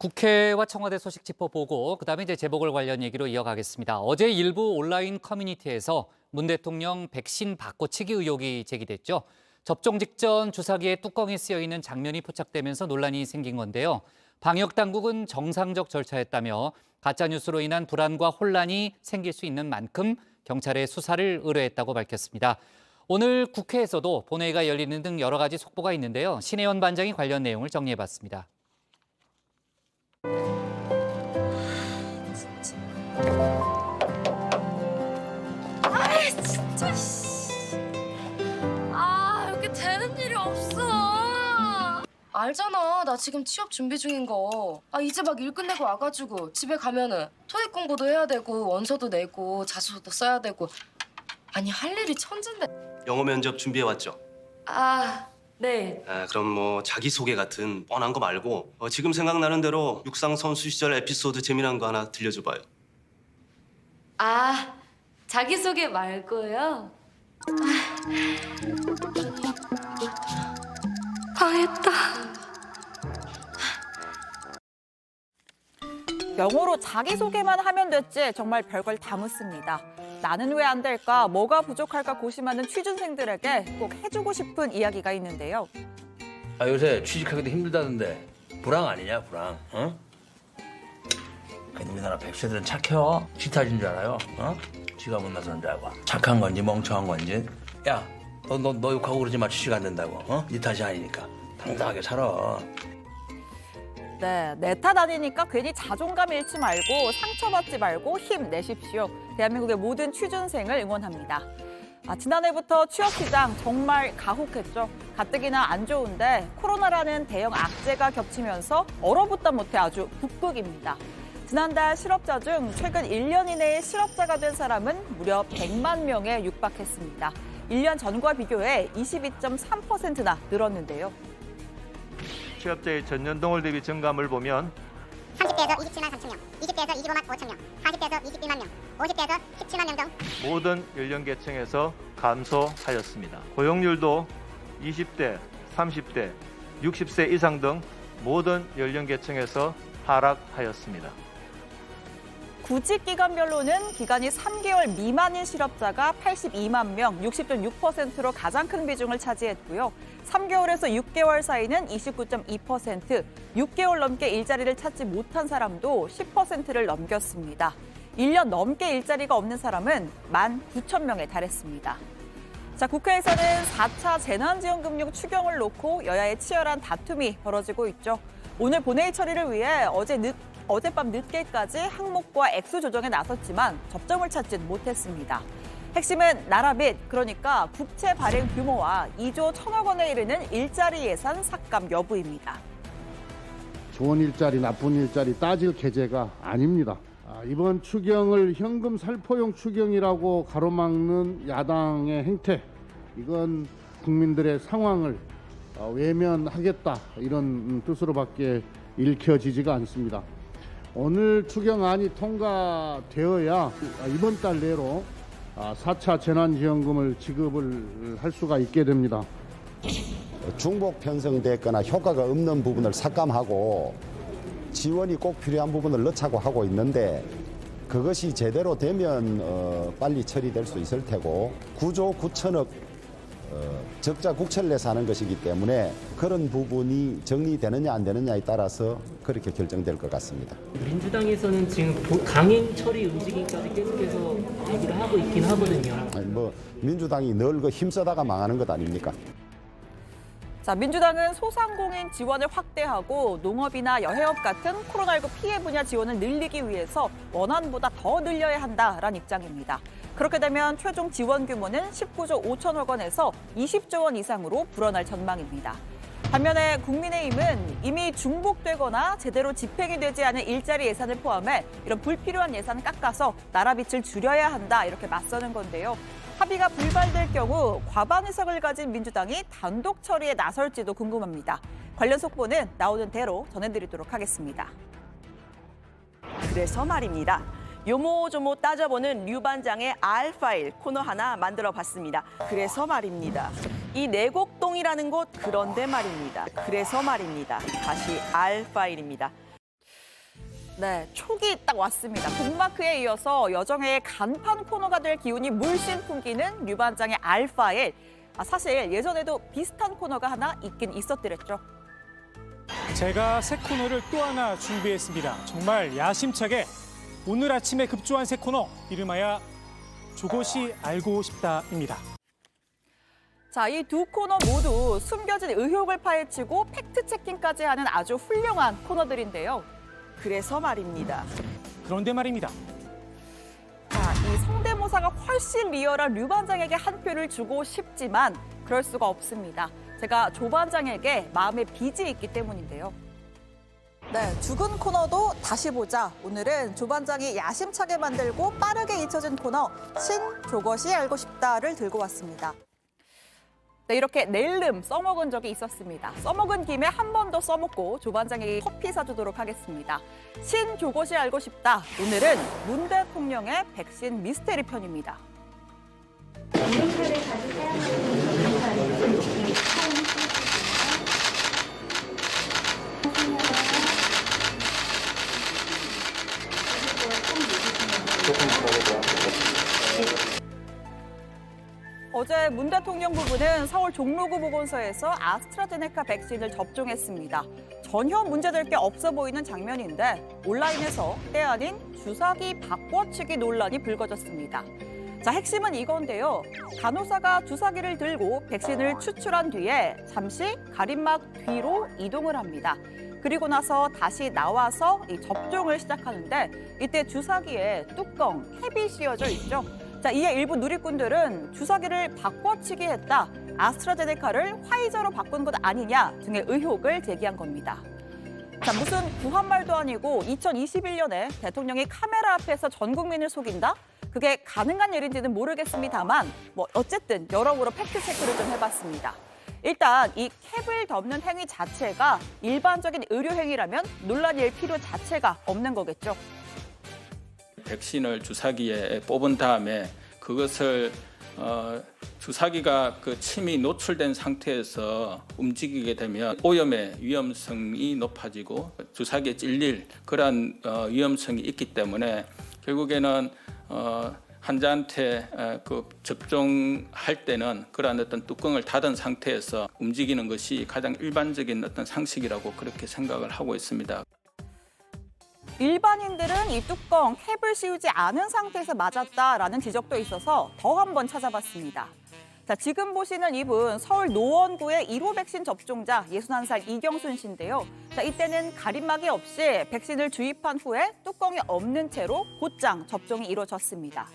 국회와 청와대 소식 짚어보고 그다음에 이제 재보궐 관련 얘기로 이어가겠습니다. 어제 일부 온라인 커뮤니티에서 문 대통령 백신 바꿔치기 의혹이 제기됐죠. 접종 직전 주사기에 뚜껑이 쓰여 있는 장면이 포착되면서 논란이 생긴 건데요. 방역 당국은 정상적 절차였다며 가짜 뉴스로 인한 불안과 혼란이 생길 수 있는 만큼 경찰에 수사를 의뢰했다고 밝혔습니다. 오늘 국회에서도 본회의가 열리는 등 여러 가지 속보가 있는데요. 신혜원 반장이 관련 내용을 정리해봤습니다. 진짜 이렇게 되는 일이 없어. 알잖아, 나 지금 취업 준비 중인 거. 이제 막 일 끝내고 와가지고 집에 가면은 토익 공부도 해야 되고 원서도 내고 자소서도 써야 되고. 아니, 할 일이 천진데. 영어 면접 준비해 왔죠? 네. 그럼 뭐 자기소개 같은 뻔한 거 말고 지금 생각나는 대로 육상 선수 시절 에피소드 재미난 거 하나 들려줘봐요. 자기소개 말고요. 망했다. 영어로 자기소개만 하면 됐지 정말 별걸 다 묻습니다. 나는 왜 안 될까, 뭐가 부족할까 고심하는 취준생들에게 꼭 해주고 싶은 이야기가 있는데요. 요새 취직하기도 힘들다던데 불황 아니냐, 불황? 어? 근데 우리나라 백수들은 착해요. 시타진 줄 알아요? 지가 못나서는 줄 알고. 착한 건지 멍청한 건지. 야, 너 욕하고 그러지 마. 취직 안 된다고. 네 탓이 아니니까. 당당하게 살아. 네, 내 탓 아니니까 괜히 자존감 잃지 말고 상처받지 말고 힘내십시오. 대한민국의 모든 취준생을 응원합니다. 지난해부터 취업시장 정말 가혹했죠. 가뜩이나 안 좋은데 코로나라는 대형 악재가 겹치면서 얼어붙다 못해 아주 북극입니다. 지난달 실업자 중 최근 1년 이내에 실업자가 된 사람은 무려 100만 명에 육박했습니다. 1년 전과 비교해 22.3%나 늘었는데요. 취업자의 전년 동월 대비 증감을 보면 30대에서 27만 3천 명, 20대에서 25만 5천 명, 40대에서 21만 명, 50대에서 17만 명 등 모든 연령계층에서 감소하였습니다. 고용률도 20대, 30대, 60세 이상 등 모든 연령계층에서 하락하였습니다. 구직 기간별로는 기간이 3개월 미만인 실업자가 82만 명, 60.6%로 가장 큰 비중을 차지했고요. 3개월에서 6개월 사이는 29.2%, 6개월 넘게 일자리를 찾지 못한 사람도 10%를 넘겼습니다. 1년 넘게 일자리가 없는 사람은 19,000명에 달했습니다. 국회에서는 4차 재난지원금융 추경을 놓고 여야의 치열한 다툼이 벌어지고 있죠. 오늘 본회의 처리를 위해 어젯밤 늦게까지 항목과 액수 조정에 나섰지만 접점을 찾진 못했습니다. 핵심은 나라 빚, 그러니까 국채 발행 규모와 2조 1,000억 원에 이르는 일자리 예산 삭감 여부입니다. 좋은 일자리, 나쁜 일자리 따질 계제가 아닙니다. 이번 추경을 현금 살포용 추경이라고 가로막는 야당의 행태, 이건 국민들의 상황을 외면하겠다, 이런 뜻으로밖에 읽혀지지가 않습니다. 오늘 추경안이 통과되어야 이번 달 내로 4차 재난지원금을 지급을 할 수가 있게 됩니다. 중복 편성됐거나 효과가 없는 부분을 삭감하고 지원이 꼭 필요한 부분을 넣자고 하고 있는데 그것이 제대로 되면 빨리 처리될 수 있을 테고 9조 9천억 적자 국채를 내서 하는 것이기 때문에 그런 부분이 정리되느냐 안 되느냐에 따라서 그렇게 결정될 것 같습니다. 민주당에서는 지금 강행 처리 움직임까지 계속해서 얘기를 하고 있긴 하거든요. 민주당이 늘 힘쓰다가 망하는 것 아닙니까? 민주당은 소상공인 지원을 확대하고 농업이나 여해업 같은 코로나19 피해 분야 지원을 늘리기 위해서 원안보다 더 늘려야 한다라는 입장입니다. 그렇게 되면 최종 지원 규모는 19조 5천억 원에서 20조 원 이상으로 불어날 전망입니다. 반면에 국민의힘은 이미 중복되거나 제대로 집행이 되지 않은 일자리 예산을 포함해 이런 불필요한 예산을 깎아서 나라 빚을 줄여야 한다, 이렇게 맞서는 건데요. 합의가 불발될 경우 과반 의석을 가진 민주당이 단독 처리에 나설지도 궁금합니다. 관련 속보는 나오는 대로 전해드리도록 하겠습니다. 그래서 말입니다. 요모조모 따져보는 류반장의 R파일 코너 하나 만들어봤습니다. 그래서 말입니다. 이 내곡동이라는 곳, 그런데 말입니다. 그래서 말입니다. 다시 R파일입니다. 네, 촉이 딱 왔습니다. 북마크에 이어서 여정의 간판 코너가 될 기운이 물씬 풍기는 류반장의 알파일. 사실 예전에도 비슷한 코너가 하나 있긴 있었더랬죠. 제가 새 코너를 또 하나 준비했습니다. 정말 야심차게 오늘 아침에 급조한 새 코너, 이름하여 조것이 알고 싶다입니다. 자, 이 두 코너 모두 숨겨진 의혹을 파헤치고 팩트체킹까지 하는 아주 훌륭한 코너들인데요. 그래서 말입니다. 그런데 말입니다. 자, 이 성대모사가 훨씬 리얼한 류반장에게 한 표를 주고 싶지만 그럴 수가 없습니다. 제가 조반장에게 마음의 빚이 있기 때문인데요. 네, 죽은 코너도 다시 보자. 오늘은 조반장이 야심차게 만들고 빠르게 잊혀진 코너 조것이 알고 싶다를 들고 왔습니다. 네, 이렇게 낼름 써먹은 적이 있었습니다. 써먹은 김에 한 번 더 써먹고 조반장에게 커피 사주도록 하겠습니다. 조것이 알고 싶다. 오늘은 문 대통령의 백신 미스테리 편입니다. 어제 문 대통령 부부는 서울 종로구 보건소에서 아스트라제네카 백신을 접종했습니다. 전혀 문제될 게 없어 보이는 장면인데 온라인에서 때 아닌 주사기 바꿔치기 논란이 불거졌습니다. 자, 핵심은 이건데요. 간호사가 주사기를 들고 백신을 추출한 뒤에 잠시 가림막 뒤로 이동을 합니다. 그리고 나서 다시 나와서 이 접종을 시작하는데 이때 주사기에 뚜껑, 캡이 씌워져 있죠. 자, 이에 일부 누리꾼들은 주사기를 바꿔치기 했다, 아스트라제네카를 화이자로 바꾼 것 아니냐 등의 의혹을 제기한 겁니다. 자, 무슨 구한말도 아니고 2021년에 대통령이 카메라 앞에서 전 국민을 속인다? 그게 가능한 일인지는 모르겠습니다만 어쨌든 여러모로 팩트체크를 좀 해봤습니다. 일단 이 캡을 덮는 행위 자체가 일반적인 의료 행위라면 논란일 필요 자체가 없는 거겠죠. 백신을 주사기에 뽑은 다음에 그것을 주사기가 그 침이 노출된 상태에서 움직이게 되면 오염의 위험성이 높아지고 주사기에 찔릴 그러한 위험성이 있기 때문에 결국에는 환자한테 그 접종할 때는 그러한 어떤 뚜껑을 닫은 상태에서 움직이는 것이 가장 일반적인 어떤 상식이라고 그렇게 생각을 하고 있습니다. 일반인들은 이 뚜껑, 캡을 씌우지 않은 상태에서 맞았다라는 지적도 있어서 더 한번 찾아봤습니다. 자, 지금 보시는 이분 서울 노원구의 1호 백신 접종자 61살 이경순 씨인데요. 자, 이때는 가림막이 없이 백신을 주입한 후에 뚜껑이 없는 채로 곧장 접종이 이루어졌습니다.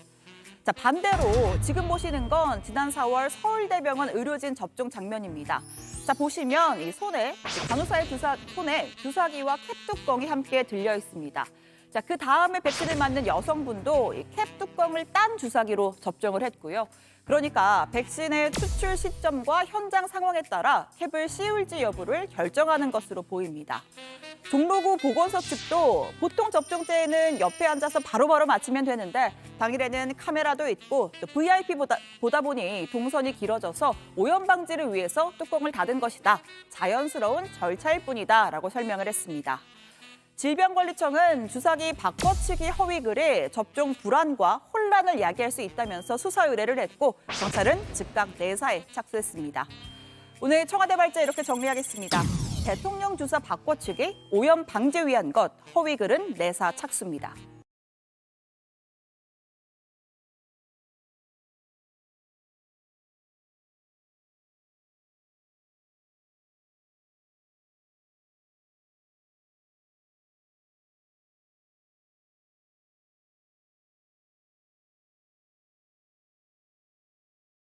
자, 반대로 지금 보시는 건 지난 4월 서울대병원 의료진 접종 장면입니다. 자, 보시면 이 손에 간호사의 손에 주사기와 캡 뚜껑이 함께 들려 있습니다. 자, 그 다음에 백신을 맞는 여성분도 이 캡 뚜껑을 딴 주사기로 접종을 했고요. 그러니까 백신의 추출 시점과 현장 상황에 따라 캡을 씌울지 여부를 결정하는 것으로 보입니다. 종로구 보건소 측도 보통 접종 때에는 옆에 앉아서 바로바로 맞히면 되는데 당일에는 카메라도 있고 또 VIP 보다 보니 동선이 길어져서 오염 방지를 위해서 뚜껑을 닫은 것이다. 자연스러운 절차일 뿐이다 라고 설명을 했습니다. 질병관리청은 주사기 바꿔치기 허위 글에 접종 불안과 혼란을 야기할 수 있다면서 수사 의뢰를 했고 경찰은 즉각 내사에 착수했습니다. 오늘 청와대 발제 이렇게 정리하겠습니다. 대통령 주사 바꿔치기, 오염 방지 위한 것, 허위 글은 내사 착수입니다.